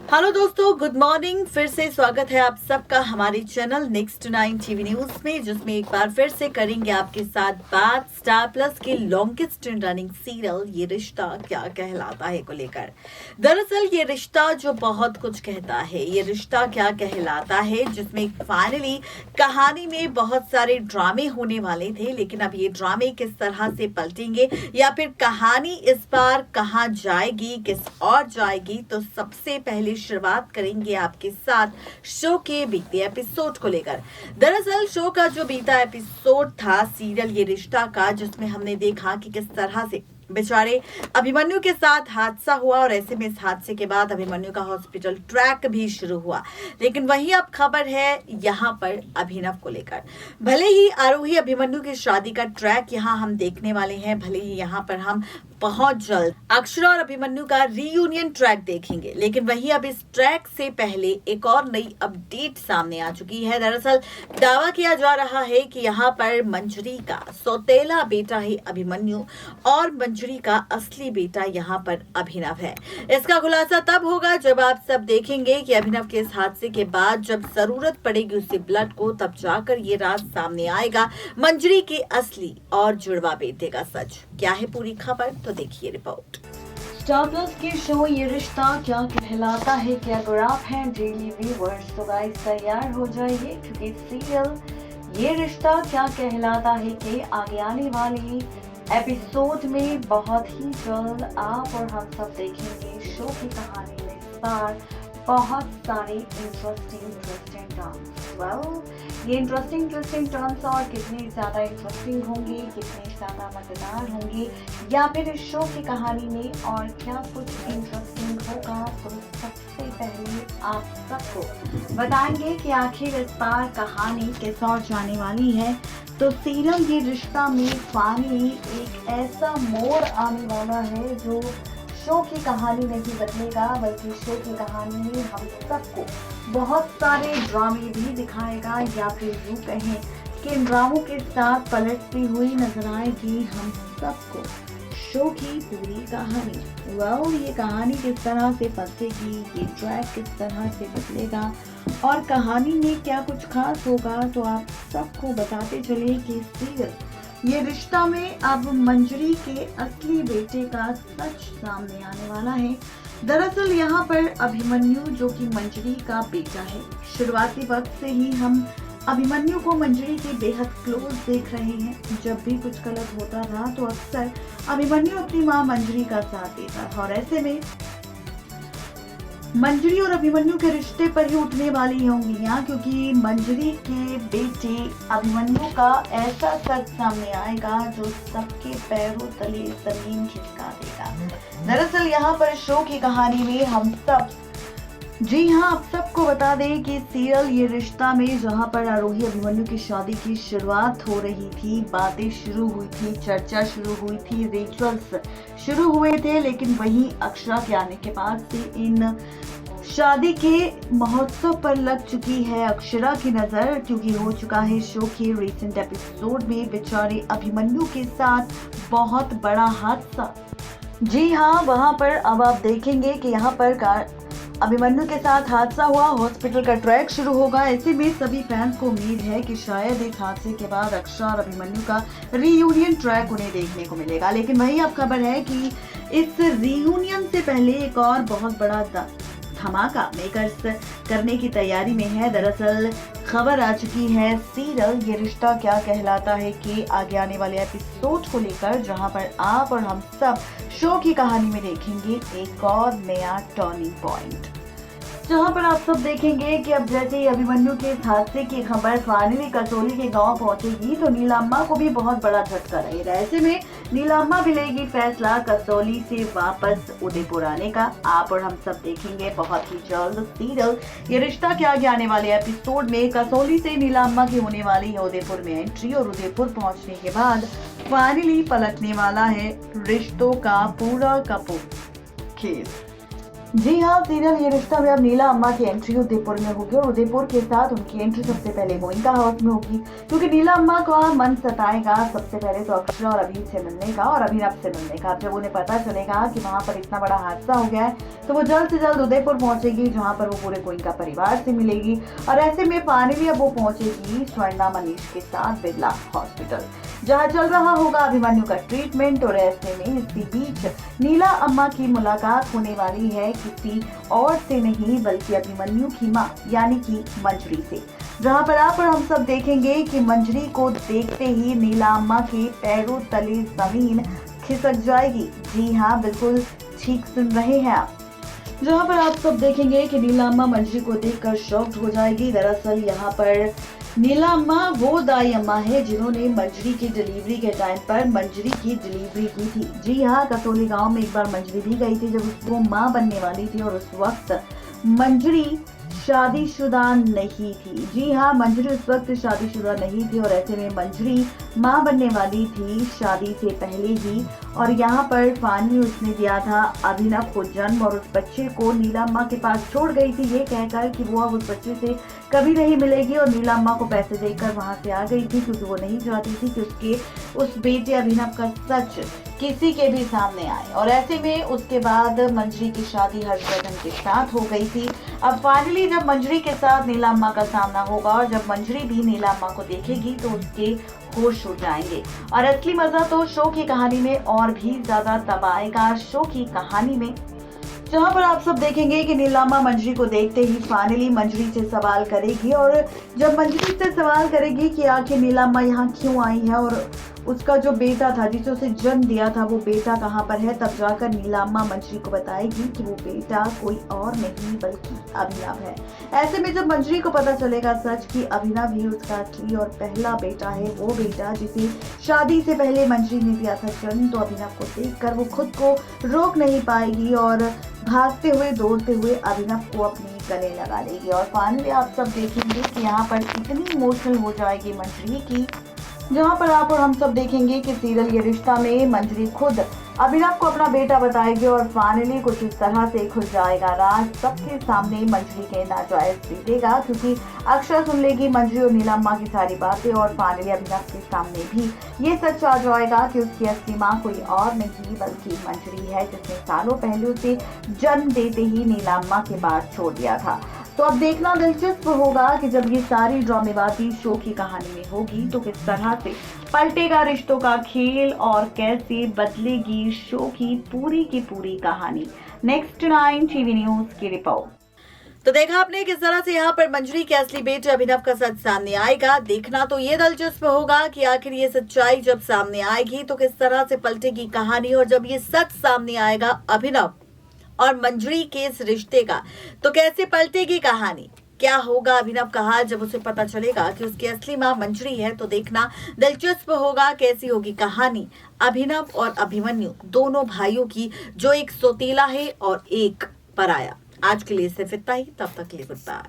Hello दोस्तों, good morning. फिर से स्वागत है आप सबका हमारे चैनल नेक्स्ट 9 टीवी न्यूज में, जिसमें एक बार फिर से करेंगे आपके साथ बात स्टार प्लस के लॉन्गेस्ट रनिंग सीरियल ये रिश्ता क्या कहलाता है को लेकर। दरअसल ये रिश्ता जो बहुत कुछ कहता है, ये रिश्ता क्या कहलाता है, जिसमें फाइनली कहानी में बहुत सारे ड्रामे होने वाले थे, लेकिन अब ये ड्रामे किस तरह से पलटेंगे या फिर कहानी इस बार कहां जाएगी, किस और जाएगी, तो सबसे पहले शुरुआत करेंगे आपके साथ शो के बीते एपिसोड को लेकर। दरअसल शो का जो बीता एपिसोड था सीरियल ये रिश्ता का, जिसमें हमने देखा कि किस तरह से बेचारे अभिमन्यु के साथ हादसा हुआ और ऐसे में इस हादसे के बाद अभिमन्यु का हॉस्पिटल ट्रैक भी शुरू हुआ। लेकिन वही अब खबर है यहाँ पर अभिनव को लेकर। भले ही आरोही अभिमन्यु की शादी का ट्रैक यहाँ हम देखने वाले हैं, भले ही यहाँ पर हम बहुत जल्द अक्षरा और अभिमन्यु का रीयूनियन ट्रैक देखेंगे, लेकिन वही अब इस ट्रैक से पहले एक और नई अपडेट सामने आ चुकी है। दरअसल दावा किया जा रहा है कि यहाँ पर मंजरी का सौतेला बेटा ही अभिमन्यु और मंजरी का असली बेटा यहाँ पर अभिनव है। इसका खुलासा तब होगा जब आप सब देखेंगे कि अभिनव के इस हादसे के बाद जब जरूरत पड़ेगी उसे ब्लड को, तब जाकर ये राज सामने आएगा मंजरी के असली और जुड़वा बेटे का सच। क्या है पूरी खबर, तो देखिए रिपोर्ट। स्टार प्लस के शो ये रिश्ता क्या कहलाता है के अगर आप हैं डेली व्यूअर्स, तो गाइस तैयार हो जाइए, क्योंकि सीरियल ये रिश्ता क्या कहलाता है के आगे आने वाले एपिसोड में बहुत ही जल्द आप और हम सब देखेंगे। शो की कहानी में इस बार बहुत सारे इंटरेस्टिंग टर्न्स। ये इंटरेस्टिंग टर्न्स और कितने ज्यादा इंटरेस्टिंग होंगे, कितने ज्यादा मजेदार होंगे, या फिर इस शो की कहानी में और क्या कुछ इंटरेस्टिंग होगा, तो सबसे पहले आप सबको बताएंगे कि आखिर इस बार कहानी किस ओर जाने वाली है। तो सीरियल ये रिश्ता में फाइनली एक ऐसा मोड़ आने वाला है जो शो की कहानी नहीं बदलेगा, बल्कि शो की कहानी में हम सबको बहुत सारे ड्रामे भी दिखाएगा, या फिर यूँ कहें कि इन ड्रामों के साथ पलटती हुई नजर आएगी हम सबको शो की पूरी कहानी। ये कहानी किस तरह से पलटेगी, ये ट्रैक किस तरह से बदलेगा और कहानी में क्या कुछ खास होगा, तो आप सबको बताते चले कि सीरियल ये रिश्ता में अब मंजरी के असली बेटे का सच सामने आने वाला है। दरअसल यहाँ पर अभिमन्यु जो कि मंजरी का बेटा है, शुरुआती वक्त से ही हम अभिमन्यु को मंजरी के बेहद क्लोज देख रहे हैं। जब भी कुछ गलत होता था तो अक्सर अभिमन्यु अपनी माँ मंजरी का साथ देता था, और ऐसे में मंजरी और अभिमन्यु के रिश्ते पर ही उठने वाली है उंगलियां, क्योंकि मंजरी के बेटे अभिमन्यु का ऐसा सच सामने आएगा जो सबके पैरों तले जमीन खिसका देगा। दरअसल यहाँ पर शो की कहानी में हम सब आप सबको बता दें कि सीरियल ये रिश्ता में जहां पर आरोही अभिमन्यु की शादी की शुरुआत हो रही थी, बातें शुरू हुई थी, चर्चा शुरू हुई थी, रिचुअल्स शुरू हुए थे, लेकिन वहीं अक्षरा के आने के बाद से इन शादी के महोत्सव पर लग चुकी है अक्षरा की नजर, क्योंकि हो चुका है शो के रिसेंट एपिसोड में बेचारे अभिमन्यु के साथ बहुत बड़ा हादसा। जी हाँ, वहां पर अब आप देखेंगे कि यहाँ पर अभिमन्यु के साथ हादसा हुआ, हॉस्पिटल का ट्रैक शुरू होगा। ऐसे में सभी फैंस को उम्मीद है कि शायद इस हादसे के बाद अक्षरा और अभिमन्यु का रीयूनियन ट्रैक उन्हें देखने को मिलेगा। लेकिन वही अब खबर है कि इस रीयूनियन से पहले एक और बहुत बड़ा धमाका मेकर्स करने की तैयारी में है। दरअसल खबर आ चुकी है सीरियल ये रिश्ता क्या कहलाता है कि आगे आने वाले एपिसोड को लेकर, जहां पर आप और हम सब शो की कहानी में देखेंगे एक और नया टर्निंग पॉइंट, जहां पर आप सब देखेंगे कि अब जैसे ही अभिमन्यु के हादसे की खबर फाइनली कसौली के गांव पहुंचेगी, तो नीलाम्मा को भी बहुत बड़ा झटका रहेगा। ऐसे में नीलाम्मा भी लेगी फैसला कसौली से वापस उदयपुर आने का। आप और हम सब देखेंगे बहुत ही जल्द सीरियल ये रिश्ता के आगे आने वाले एपिसोड में कसौली से नीलाम्मा की होने वाली है उदयपुर में एंट्री, और उदयपुर पहुंचने के बाद फाइनली पलटने वाला है रिश्तों का पूरा खेल। जी हाँ, सीरियल ये रिश्ता में अब नीला अम्मा की एंट्री उदयपुर में होगी और उदयपुर के साथ उनकी एंट्री सबसे पहले गोइंका हाउस में होगी, क्योंकि नीला अम्मा का मन सताएगा सबसे पहले तो अक्षरा और अभी से मिलने का और अभिनव से मिलने का। जब उन्हें पता चलेगा कि वहाँ पर इतना बड़ा हादसा हो गया है तो वो जल्द से जल्द उदयपुर पहुंचेगी, जहाँ पर वो पूरे गोइंका परिवार से मिलेगी। और ऐसे में फाइनली अब वो पहुंचेगी स्वर्णा मनीष के साथ बिरला हॉस्पिटल, जहाँ चल रहा होगा अभिमन्यु का ट्रीटमेंट। और ऐसे में इसी बीच नीला अम्मा की मुलाकात होने वाली है किसी और से नहीं बल्कि अभिमन्यु की मां यानी कि मंजरी से, जहां पर आप और हम सब देखेंगे कि मंजरी को देखते ही नीला अम्मा के पैरों तले जमीन खिसक जाएगी। जी हाँ, बिल्कुल ठीक सुन रहे हैं आप, जहां पर आप सब देखेंगे कि नीला अम्मा मंजरी को देखकर शॉक्ड हो जाएगी। दरअसल यहाँ पर नीला अम्मा वो दाई अम्मा है जिन्होंने मंजरी की डिलीवरी के टाइम पर मंजरी की डिलीवरी की थी। जी हाँ, कसोली गांव में एक बार मंजरी भी गई थी जब उसको मां बनने वाली थी और उस वक्त मंजरी शादीशुदा नहीं थी। जी हाँ, मंजरी उस वक्त शादीशुदा नहीं थी और ऐसे में मंजरी मां बनने वाली थी शादी से पहले ही। और यहाँ पर फानी उसने दिया था अभिनव को जन्म और उस बच्चे को नीला अम्मा के पास छोड़ गई थी, ये कहकर कि वो अब उस बच्चे से कभी नहीं मिलेगी। और नीला अम्मा को पैसे देकर वहां से आ गई थी क्योंकि वो नहीं चाहती थी कि उसके उस बेटे अभिनव का सच किसी के भी सामने आए। और ऐसे में उसके बाद मंजरी की शादी हर्षवर्धन के साथ हो गई थी। अब फाइनली जब मंजरी के साथ नीला अम्मा का सामना होगा और जब मंजरी भी नीला अम्मा को देखेगी तो उसके होश उड़ जाएंगे। और असली मजा तो शो की कहानी में और भी ज्यादा तब आएगा। शो की कहानी में जहां पर आप सब देखेंगे कि नीला अम्मा मंजरी को देखते ही फाइनली मंजरी से सवाल करेगी। और जब मंजरी से सवाल करेगी कि आखिर नीला अम्मा यहाँ क्यों आई है और उसका जो बेटा था जिसे उसे जन्म दिया था वो बेटा कहाँ पर है, तब जाकर नीला अम्मा मंजरी को बताएगी कि वो बेटा कोई और नहीं बल्कि अभिनव है। ऐसे में जब मंजरी को पता चलेगा सच कि अभिनव ही उसका असली और पहला बेटा है, वो बेटा जिसे शादी से पहले मंजरी ने दिया था जन्म, तो अभिनव को देखकर वो खुद को रोक नहीं पाएगी और भागते हुए दौड़ते हुए अभिनव को अपने गले लगा लेगी। और फाइनली आप सब देखेंगे कि यहाँ पर इतनी इमोशनल हो जाएगी मंजरी की, जहाँ पर आप और हम सब देखेंगे कि सीरियल ये रिश्ता में मंजरी खुद अभिनव को अपना बेटा बताएगी और फाइनली कुछ इस तरह से खुल जाएगा राज। सबके सामने मंजरी के नाजायज जीतेगा क्योंकि अक्षरा सुन लेगी मंजरी और नीला अम्मा की सारी बातें और फाइनली अभिनव के सामने भी ये सच आ जाएगा कि उसकी असली माँ कोई और नहीं बल्कि मंजरी है, जिसने सालों पहले उसे जन्म देते ही नीला अम्मा के बाद छोड़ दिया था। तो अब देखना दिलचस्प होगा कि जब ये सारी ड्रामेबाजी शो की कहानी में होगी तो किस तरह से पलटेगा रिश्तों का खेल और कैसे बदलेगी शो की पूरी कहानी। नेक्स्ट 9 टीवी न्यूज की रिपोर्ट। तो देखा आपने किस तरह से यहाँ पर मंजरी के असली बेटे अभिनव का सच सामने आएगा। देखना तो ये दिलचस्प होगा कि आखिर ये सच्चाई जब सामने आएगी तो किस तरह से पलटेगी कहानी। और जब ये सच सामने आएगा अभिनव और मंजरी के इस रिश्ते का तो कैसे पलटेगी कहानी, क्या होगा अभिनव का हाल जब उसे पता चलेगा कि उसकी असली मां मंजरी है। तो देखना दिलचस्प होगा कैसी होगी कहानी अभिनव और अभिमन्यु दोनों भाइयों की, जो एक सौतेला है और एक पराया। आज के लिए सिर्फ इतना ही, तब तक के लिए गुड बाय।